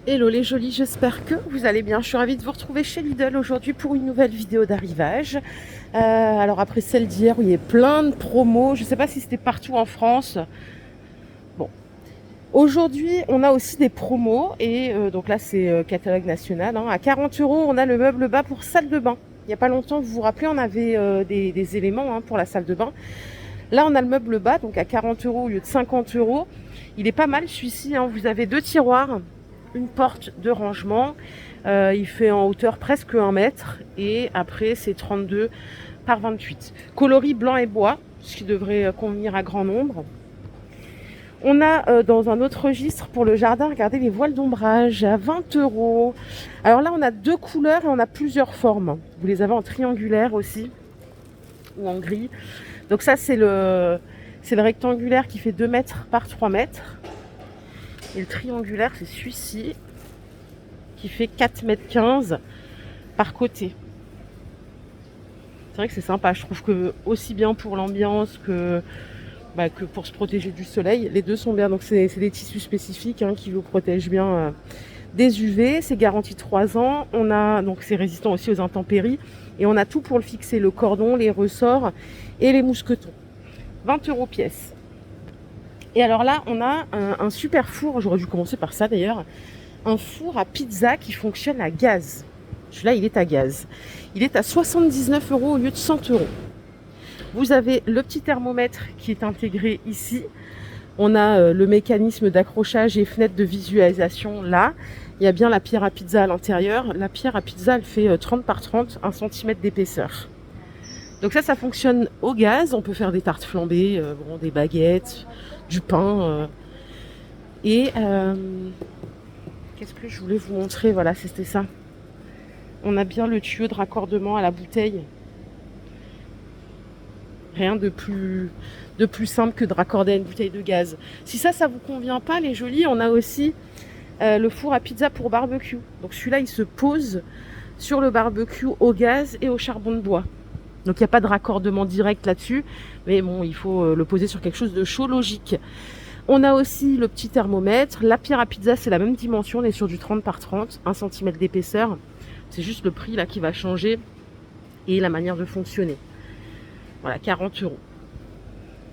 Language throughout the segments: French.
Hello les jolis, j'espère que vous allez bien. Je suis ravie de vous retrouver chez Lidl aujourd'hui pour une nouvelle vidéo d'arrivage. Alors après celle d'hier où il y a plein de promos, je ne sais pas si c'était partout en France. Bon, aujourd'hui on a aussi des promos et donc là c'est catalogue national. À 40 € on a le meuble bas pour salle de bain. Il n'y a pas longtemps, vous vous rappelez, on avait des éléments pour la salle de bain. Là on a le meuble bas donc à 40 € au lieu de 50 €. Il est pas mal celui-ci, vous avez deux tiroirs, une porte de rangement, il fait en hauteur presque 1 mètre et après c'est 32 par 28. Coloris blanc et bois, ce qui devrait convenir à grand nombre. On a dans un autre registre pour le jardin, regardez les voiles d'ombrage à 20 €. Alors là on a deux couleurs et on a plusieurs formes. Vous les avez en triangulaire aussi ou en gris. Donc ça c'est le rectangulaire qui fait 2 mètres par 3 mètres. Et le triangulaire, c'est celui-ci, qui fait 4,15 m par côté. C'est vrai que c'est sympa, je trouve que aussi bien pour l'ambiance que pour se protéger du soleil, les deux sont bien. Donc c'est des tissus spécifiques qui vous protègent bien des UV, c'est garanti 3 ans. Donc c'est résistant aussi aux intempéries. Et on a tout pour le fixer, le cordon, les ressorts et les mousquetons. 20 € pièce. Et alors là, on a un super four, j'aurais dû commencer par ça d'ailleurs, un four à pizza qui fonctionne à gaz. Celui-là, il est à gaz. Il est à 79 € au lieu de 100 €. Vous avez le petit thermomètre qui est intégré ici. On a le mécanisme d'accrochage et fenêtre de visualisation là. Il y a bien la pierre à pizza à l'intérieur. La pierre à pizza, elle fait 30 par 30, 1 cm d'épaisseur. Donc ça fonctionne au gaz. On peut faire des tartes flambées, des baguettes, du pain. Et qu'est-ce que je voulais vous montrer? Voilà, c'était ça. On a bien le tuyau de raccordement à la bouteille. Rien de plus simple que de raccorder à une bouteille de gaz. Si ça vous convient pas, les jolis, on a aussi le four à pizza pour barbecue. Donc celui-là, il se pose sur le barbecue au gaz et au charbon de bois. Donc il n'y a pas de raccordement direct là-dessus, mais bon, il faut le poser sur quelque chose de chaud, logique. On a aussi le petit thermomètre. La pierre à pizza, c'est la même dimension, on est sur du 30 par 30, 1 cm d'épaisseur. C'est juste le prix là qui va changer et la manière de fonctionner. Voilà, 40 €.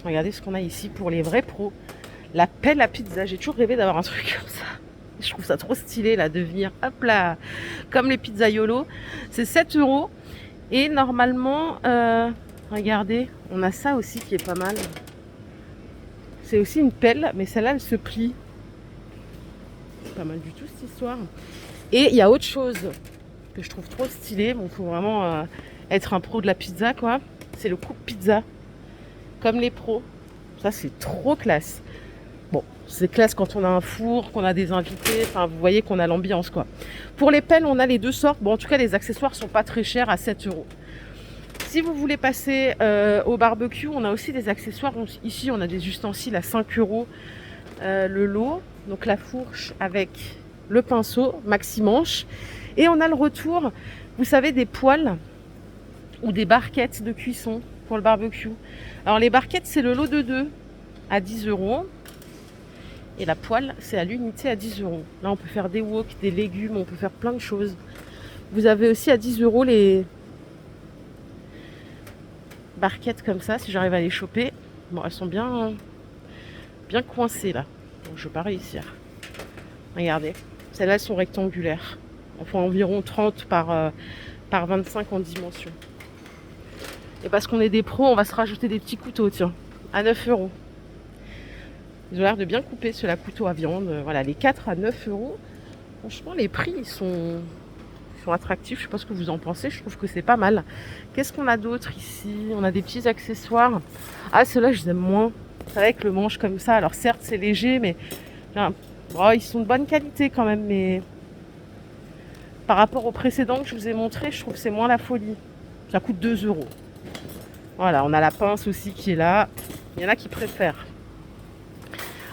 Regardez ce qu'on a ici pour les vrais pros. La pelle à pizza, j'ai toujours rêvé d'avoir un truc comme ça. Je trouve ça trop stylé là, de venir, hop là, comme les pizzaiolos. C'est 7 €. Et normalement, regardez, on a ça aussi qui est pas mal. C'est aussi une pelle, mais celle-là, elle se plie. C'est pas mal du tout cette histoire. Et il y a autre chose que je trouve trop stylé. Bon, faut vraiment être un pro de la pizza, quoi. C'est le coupe pizza, comme les pros. Ça, c'est trop classe. Bon, c'est classe quand on a un four, qu'on a des invités. Enfin, vous voyez qu'on a l'ambiance, quoi. Pour les pelles, on a les deux sortes. Bon, en tout cas, les accessoires sont pas très chers, à 7 €. Si vous voulez passer au barbecue, on a aussi des accessoires. Ici, on a des ustensiles à 5 € le lot. Donc la fourche avec le pinceau maxi manche. Et on a le retour, vous savez, des poêles ou des barquettes de cuisson pour le barbecue. Alors les barquettes, c'est le lot de 2 à 10 €. Et la poêle, c'est à l'unité à 10 €. Là, on peut faire des wok, des légumes, on peut faire plein de choses. Vous avez aussi à 10 € les barquettes comme ça, si j'arrive à les choper. Bon, elles sont bien coincées là. Donc je vais pas réussir. Regardez, celles-là, elles sont rectangulaires. Elles font environ 30 par 25 en dimension. Et parce qu'on est des pros, on va se rajouter des petits couteaux, tiens, à 9 €. Ils ont l'air de bien couper ceux-là, couteau à viande. Voilà, les 4 à 9 €. Franchement, les prix, ils sont attractifs. Je sais pas ce que vous en pensez. Je trouve que c'est pas mal. Qu'est-ce qu'on a d'autre ici? On a des petits accessoires. Ah, ceux-là, je les aime moins. C'est vrai que le manche comme ça. Alors certes, c'est léger, mais ils sont de bonne qualité quand même. Mais par rapport au précédent que je vous ai montré, je trouve que c'est moins la folie. Ça coûte 2 €. Voilà, on a la pince aussi qui est là. Il y en a qui préfèrent.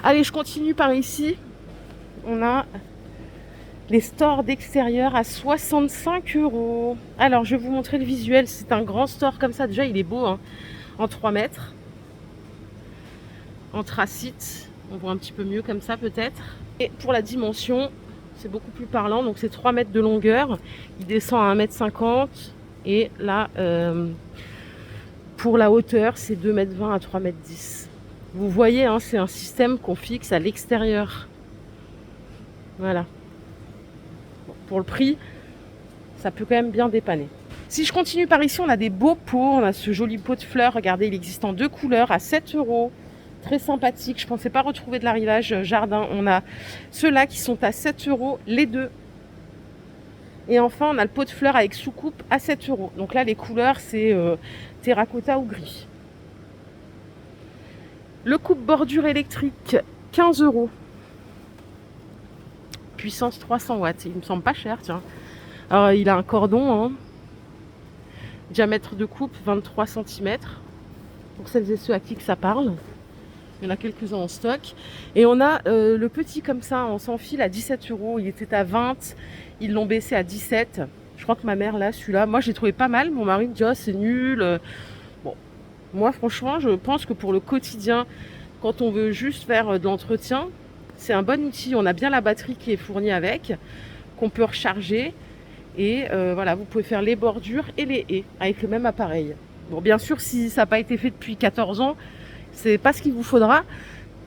Allez, je continue par ici. On a les stores d'extérieur à 65 €. Alors, je vais vous montrer le visuel. C'est un grand store comme ça. Déjà, il est beau, en 3 mètres. Anthracite. On voit un petit peu mieux comme ça, peut-être. Et pour la dimension, C'est beaucoup plus parlant. Donc c'est 3 mètres de longueur. Il descend à 1,50 m. Et là, pour la hauteur, c'est 2,20 m à 3,10 m. Vous voyez, hein, c'est un système qu'on fixe à l'extérieur. Voilà. Bon, pour le prix, ça peut quand même bien dépanner. Si je continue par ici, on a des beaux pots. On a ce joli pot de fleurs. Regardez, il existe en 2 couleurs à 7 €. Très sympathique. Je ne pensais pas retrouver de l'arrivage jardin. On a ceux-là qui sont à 7 € les deux. Et enfin, on a le pot de fleurs avec soucoupe à 7 €. Donc là, les couleurs, c'est terracotta ou gris. Le coupe-bordure électrique, 15 €. Puissance 300 watts. Il me semble pas cher, tiens. Alors, il a un cordon, hein. Diamètre de coupe, 23 cm. Pour celles et ceux à qui que ça parle. Il y en a quelques-uns en stock. Et on a le petit comme ça, en sans fil, à 17 €. Il était à 20. Ils l'ont baissé à 17. Je crois que ma mère, là, celui-là, moi, j'ai trouvé pas mal. Mon mari me dit, oh, c'est nul. Bon, moi, franchement, je pense que pour le quotidien, quand on veut juste faire de l'entretien, c'est un bon outil. On a bien la batterie qui est fournie avec, qu'on peut recharger. Et voilà, vous pouvez faire les bordures et les haies avec le même appareil. Bon, bien sûr, si ça n'a pas été fait depuis 14 ans, c'est pas ce qu'il vous faudra.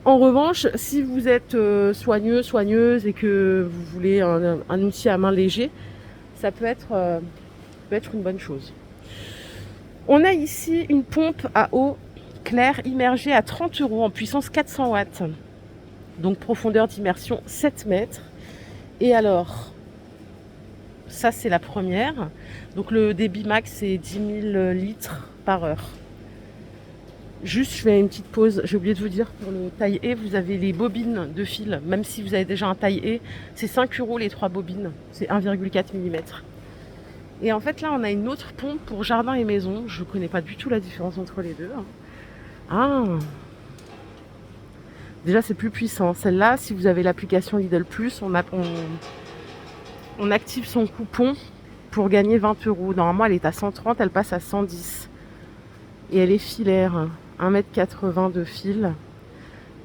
En revanche, si vous êtes soigneuse et que vous voulez un outil à main léger, ça peut être une bonne chose. On a ici une pompe à eau claire immergée à 30 € en puissance 400 watts. Donc profondeur d'immersion 7 mètres. Et alors, ça c'est la première. Donc le débit max c'est 10 000 litres par heure. Juste, je fais une petite pause. J'ai oublié de vous dire, pour le taille-haie, vous avez les bobines de fil. Même si vous avez déjà un taille-haie, c'est 5 € les 3 bobines. C'est 1,4 mm. Et en fait, là, on a une autre pompe pour jardin et maison. Je ne connais pas du tout la différence entre les deux. Ah! Déjà, c'est plus puissant. Celle-là, si vous avez l'application Lidl Plus, on active son coupon pour gagner 20 €. Normalement, elle est à 130, elle passe à 110. Et elle est filaire. 1,80 m de fil.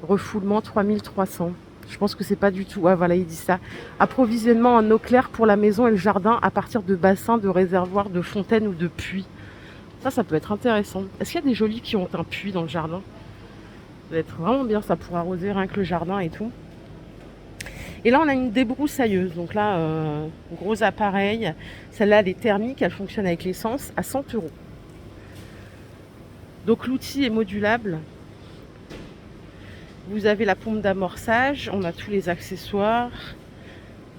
Refoulement 3300. Je pense que c'est pas du tout. Ouais, voilà, il dit ça. Approvisionnement en eau claire pour la maison et le jardin à partir de bassins, de réservoirs, de fontaines ou de puits. Ça peut être intéressant. Est-ce qu'il y a des jolis qui ont un puits dans le jardin? Ça va être vraiment bien ça pour arroser rien que le jardin et tout. Et là, on a une débroussailleuse. Donc là, gros appareil. Celle-là, elle est thermique. Elle fonctionne avec l'essence à 100 €. Donc l'outil est modulable. Vous avez la pompe d'amorçage, on a tous les accessoires.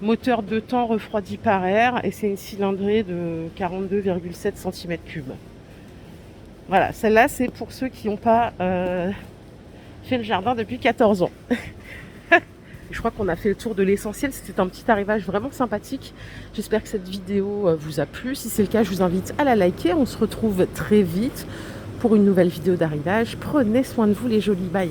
Moteur de temps refroidi par air et c'est une cylindrée de 42,7 cm3. Voilà, celle-là c'est pour ceux qui n'ont pas fait le jardin depuis 14 ans. Je crois qu'on a fait le tour de l'essentiel. C'était un petit arrivage vraiment sympathique. J'espère que cette vidéo vous a plu. Si c'est le cas, je vous invite à la liker. On se retrouve très vite pour une nouvelle vidéo d'arrivage. Prenez soin de vous les jolis, bye.